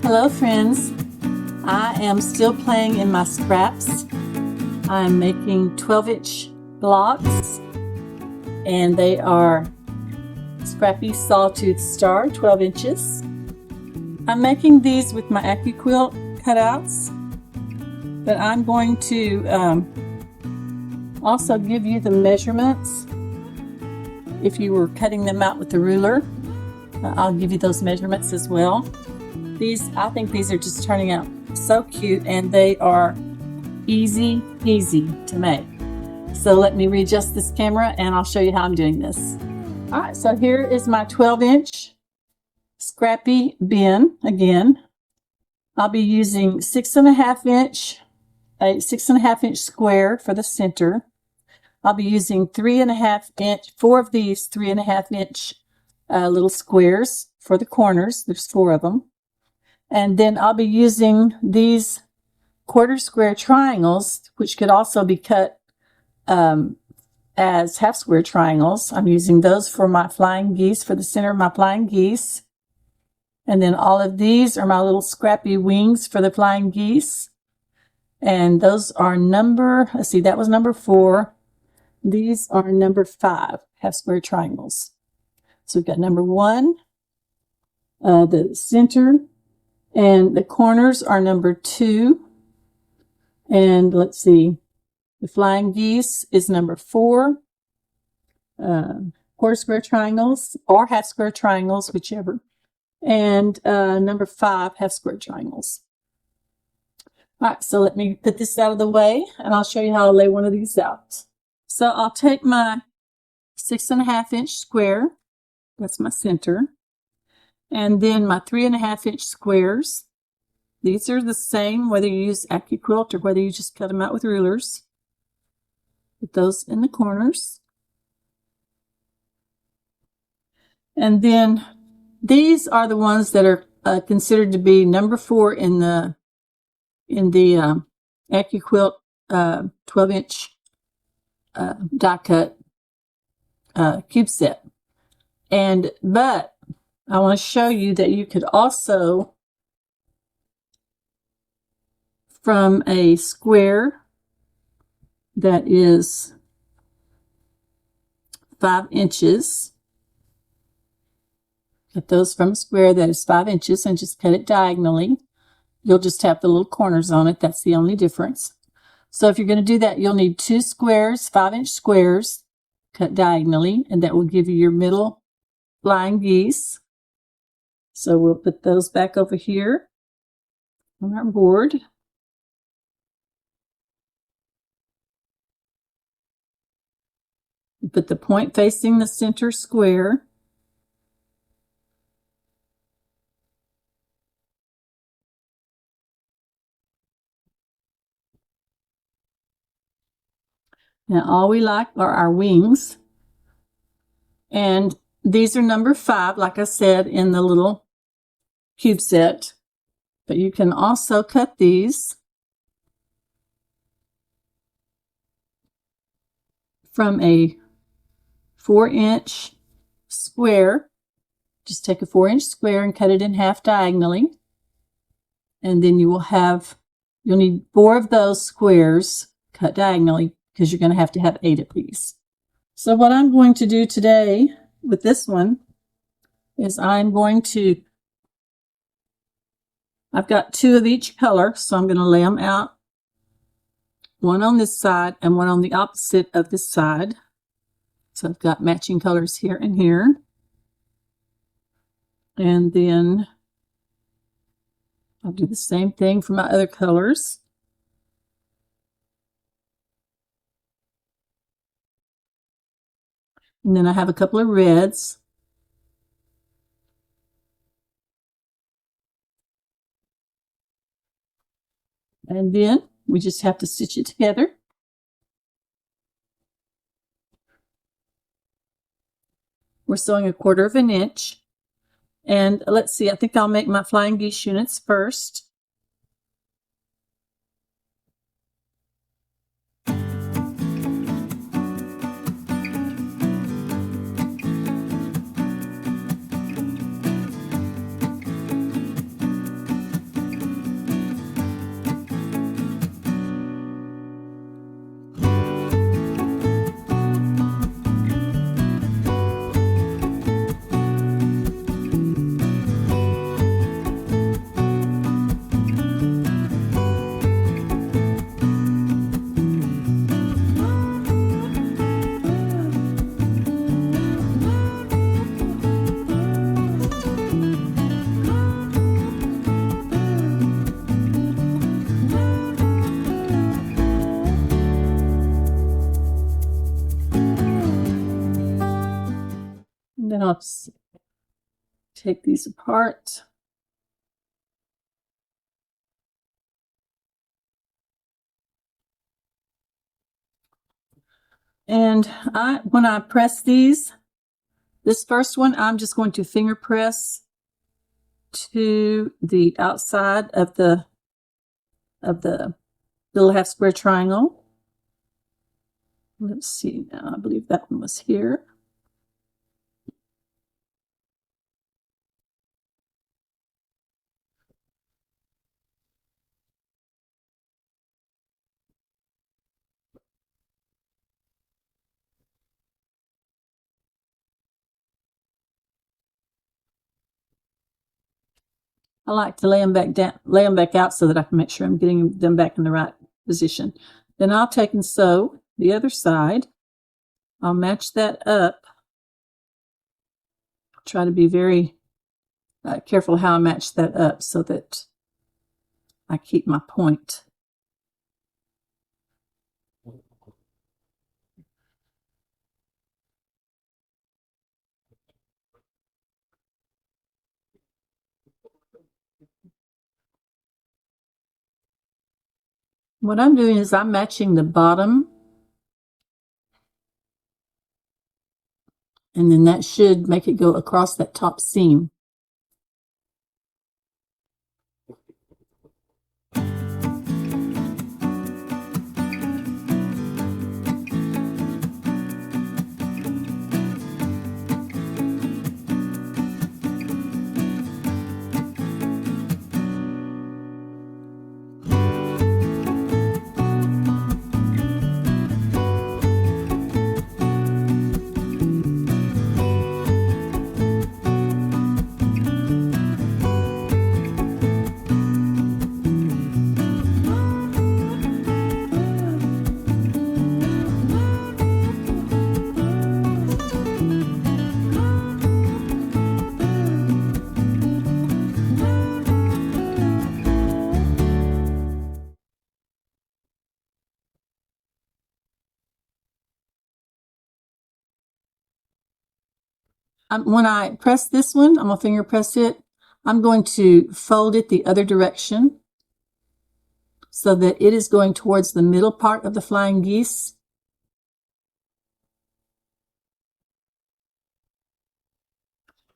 Hello friends, I am still playing in my scraps. I'm making 12-inch blocks and they are Scrappy sawtooth star 12 inches. I'm making these with my Accuquilt cutouts, but I'm going to also give you the measurements. If you were cutting them out with the ruler, I'll give you those measurements as well. I think these are just turning out so cute, and they are easy to make. So let me readjust this camera and I'll show you how I'm doing this. All right, so here is my 12-inch Scrappy bin again. I'll be using a 6.5-inch square for the center. I'll be using 3.5-inch, 4 of these 3.5-inch little squares for the corners. There's 4 of them. And then I'll be using these quarter square triangles, which could also be cut as half square triangles. I'm using those for my flying geese, for the center of my flying geese. And then all of these are my little Scrappy wings for the flying geese. And those are let's see, that was number 4. These are number 5, half square triangles. So we've got number 1, the center, and the corners are number 2. And let's see, the flying geese is number 4. Quarter square triangles or half square triangles, whichever. And number 5, half square triangles. All right, so let me put this out of the way and I'll show you how to lay one of these out. So I'll take my 6.5-inch square, that's my center, and then my 3.5-inch squares. These are the same whether you use Accuquilt or whether you just cut them out with rulers. Put those in the corners. And then these are the ones that are considered to be number 4 in the Accuquilt 12-inch die cut Qube Set. But I want to show you that you could also, from a square that is 5 inches, cut those from a square that is 5 inches and just cut it diagonally. You'll just have the little corners on it. That's the only difference. So if you're going to do that, you'll need 2 squares, 5-inch squares, cut diagonally, and that will give you your middle flying geese. So we'll put those back over here on our board. Put the point facing the center square. Now all we like are our wings. And these are number 5, like I said, in the little Qube Set. But you can also cut these from a 4-inch square. Just take a 4-inch square and cut it in half diagonally. And then you'll need 4 of those squares cut diagonally, because you're going to have 8 of these. So what I'm going to do today with this one is I've got 2 of each color, so I'm going to lay them out, one on this side and one on the opposite of this side. So I've got matching colors here and here. And then I'll do the same thing for my other colors. And then I have a couple of reds. And then we just have to stitch it together. We're sewing 1/4 of an inch. And let's see, I think I'll make my flying geese units first. And I'll just take these apart. And when I press these, this first one, I'm just going to finger press to the outside of the little half square triangle. Let's see now, I believe that one was here. I like to lay them back down, lay them back out so that I can make sure I'm getting them back in the right position. Then I'll take and sew the other side. I'll match that up. Try to be very careful how I match that up so that I keep my point. What I'm doing is I'm matching the bottom, and then that should make it go across that top seam. When I press this one, I'm going to finger press it. I'm going to fold it the other direction so that it is going towards the middle part of the flying geese.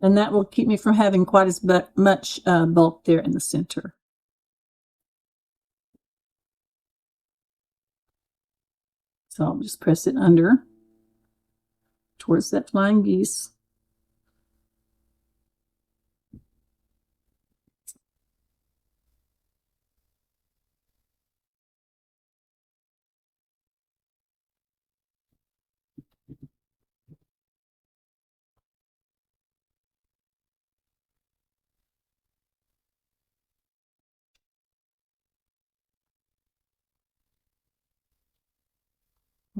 And that will keep me from having quite as much bulk there in the center. So I'll just press it under towards that flying geese.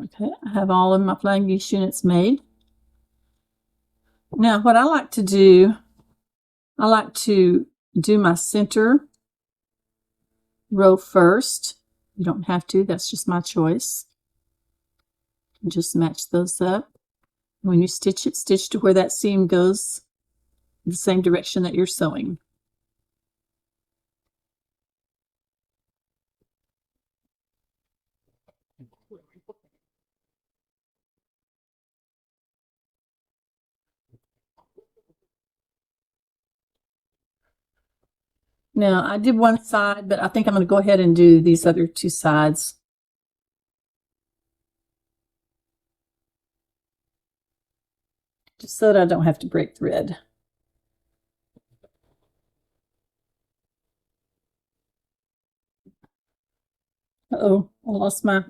Okay, I have all of my flying geese units made. Now, what I like to do my center row first. You don't have to, that's just my choice. Just match those up. When you stitch it, stitch to where that seam goes the same direction that you're sewing. Now, I did one side, but I think I'm going to go ahead and do these other two sides. Just so that I don't have to break thread. Uh-oh, I lost my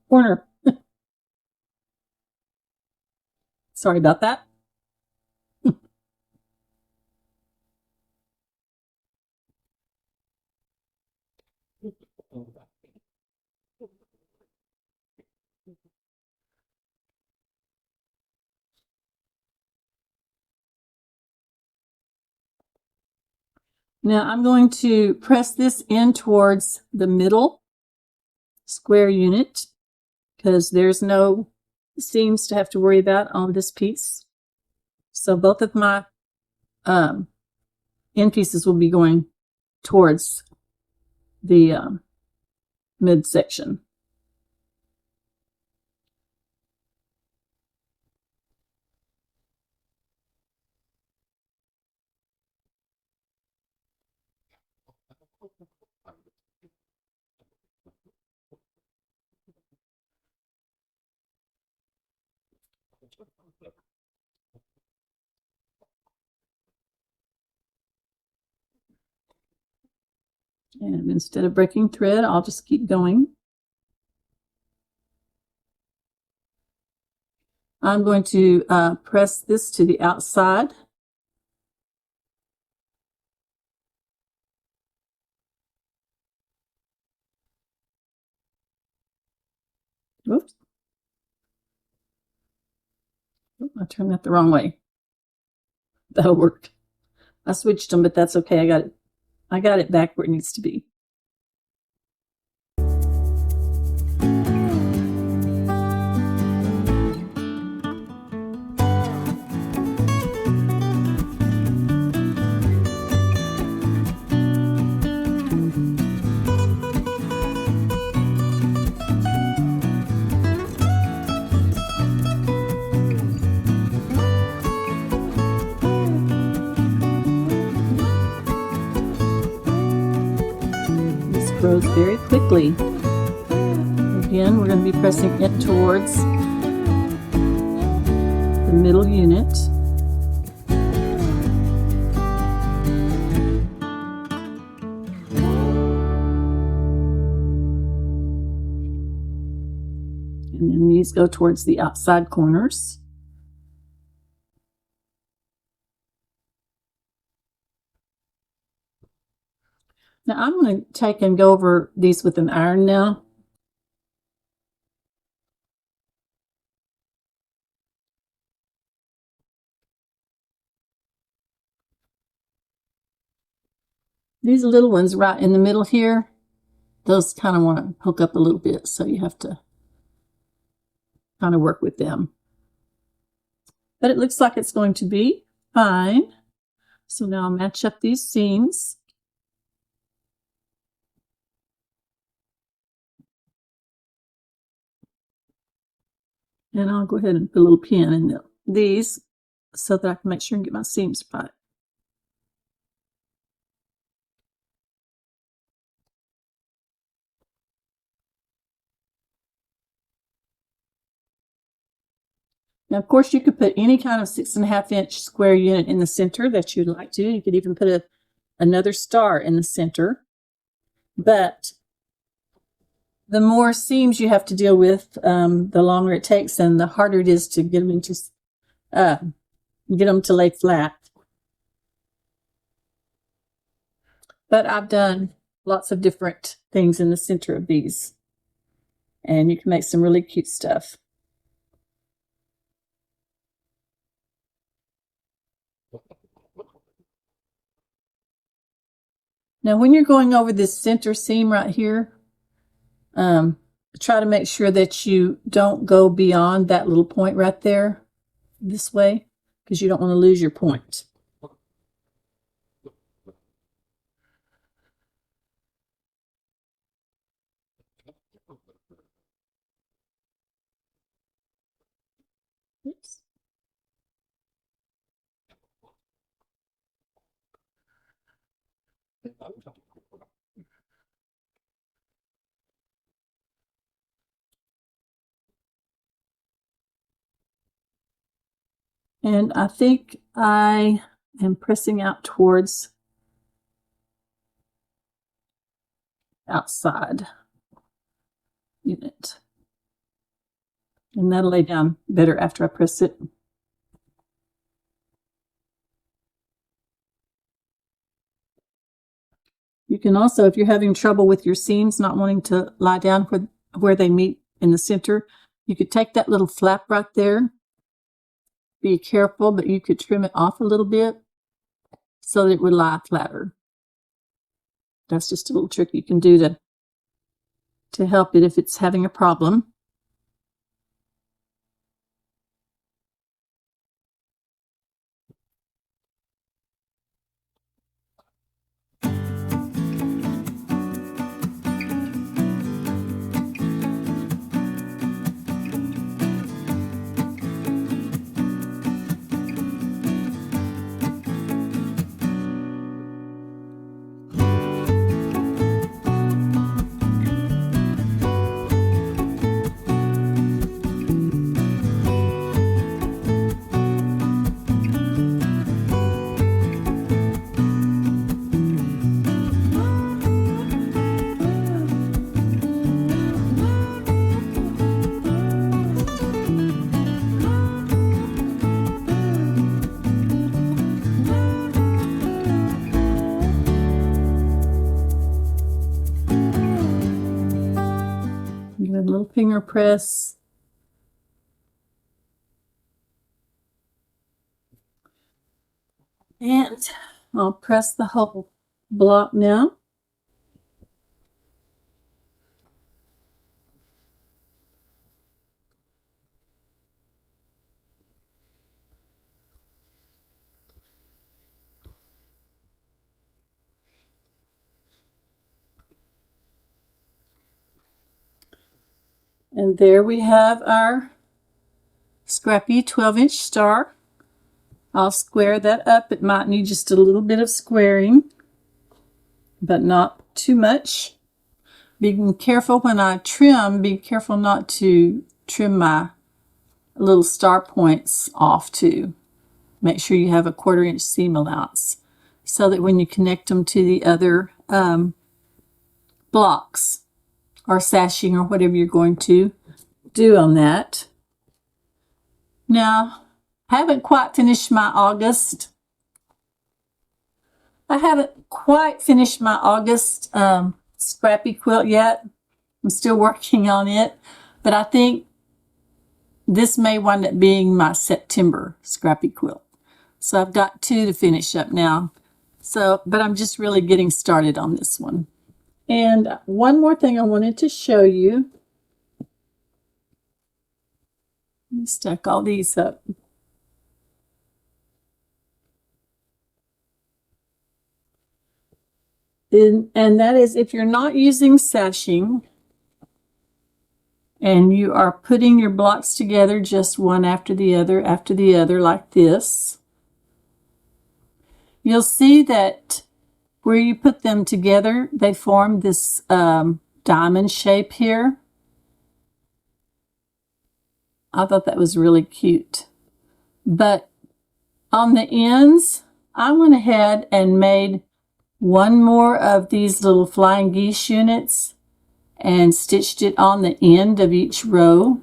corner. Sorry about that. Now I'm going to press this in towards the middle square unit because there's no seams to have to worry about on this piece. So both of my end pieces will be going towards the midsection. And instead of breaking thread, I'll just keep going. I'm going to press this to the outside. Oops. Oh, I turned that the wrong way. That'll work. I switched them, but that's okay. I got it back where it needs to be. Grows very quickly. Again, we're going to be pressing it towards the middle unit. And then these go towards the outside corners. Now I'm going to take and go over these with an iron now. These little ones right in the middle here, those kind of want to hook up a little bit, so you have to kind of work with them. But it looks like it's going to be fine. So now I'll match up these seams. And I'll go ahead and put a little pin in these so that I can make sure and get my seams right. Now, of course, you could put any kind of 6.5-inch square unit in the center that you'd like to. You could even put another star in the center. But the more seams you have to deal with, the longer it takes and the harder it is to get them to lay flat. But I've done lots of different things in the center of these, and you can make some really cute stuff. Now, when you're going over this center seam right here, try to make sure that you don't go beyond that little point right there this way, because you don't want to lose your point. Oops. And I think I am pressing out towards outside unit. And that'll lay down better after I press it. You can also, if you're having trouble with your seams, not wanting to lie down where they meet in the center, you could take that little flap right there. Be careful, but you could trim it off a little bit so that it would lie flatter. That's just a little trick you can do to help it if it's having a problem. finger press. And I'll press the whole block now. And there we have our Scrappy 12-inch star. I'll square that up. It might need just a little bit of squaring, but not too much. Be careful when I trim, be careful not to trim my little star points off too. Make sure you have a 1/4 inch seam allowance so that when you connect them to the other blocks or sashing or whatever you're going to do on that. Now, I haven't quite finished my August. I haven't quite finished my August Scrappy quilt yet. I'm still working on it, but I think this may wind up being my September Scrappy quilt. So I've got 2 to finish up now. So, but I'm just really getting started on this one. And one more thing I wanted to show you. Let me stack all these up. And that is, if you're not using sashing and you are putting your blocks together just one after the other like this, you'll see that where you put them together, they form this diamond shape here. I thought that was really cute. But on the ends, I went ahead and made one more of these little flying geese units and stitched it on the end of each row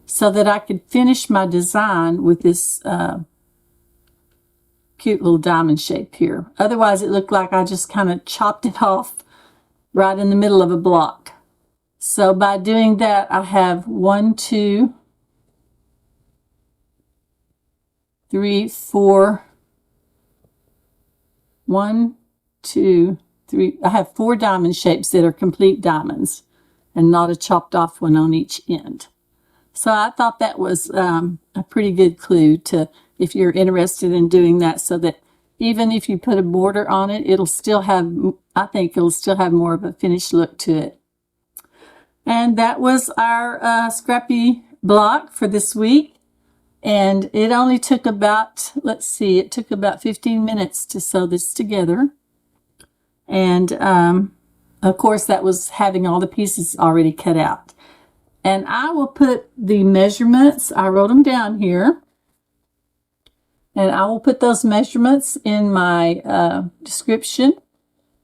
so that I could finish my design with this cute little diamond shape here. Otherwise, it looked like I just kind of chopped it off right in the middle of a block. So by doing that, I have 1, 2, 3, 4, 1, 2, 3. I have 4 diamond shapes that are complete diamonds and not a chopped off one on each end. So I thought that was a pretty good clue to, if you're interested in doing that, so that even if you put a border on it, it'll still have, I think it'll still have more of a finished look to it. And that was our Scrappy block for this week. And it only took about, let's see, it took about 15 minutes to sew this together. And of course, that was having all the pieces already cut out. And I will put the measurements, I wrote them down here. And I will put those measurements in my description.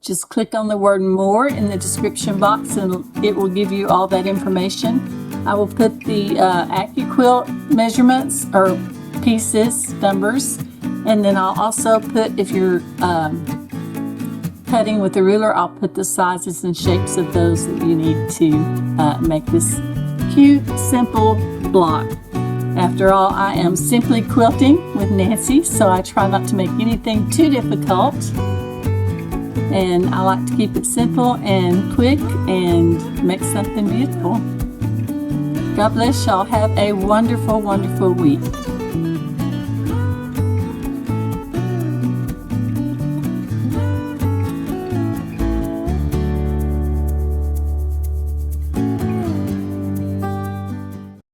Just click on the word more in the description box and it will give you all that information. I will put the Accuquilt measurements or pieces, numbers, and then I'll also put, if you're cutting with a ruler, I'll put the sizes and shapes of those that you need to make this cute, simple block. After all, I am simply quilting with Nancy, so I try not to make anything too difficult. And I like to keep it simple and quick and make something beautiful. God bless y'all. Have a wonderful, wonderful week.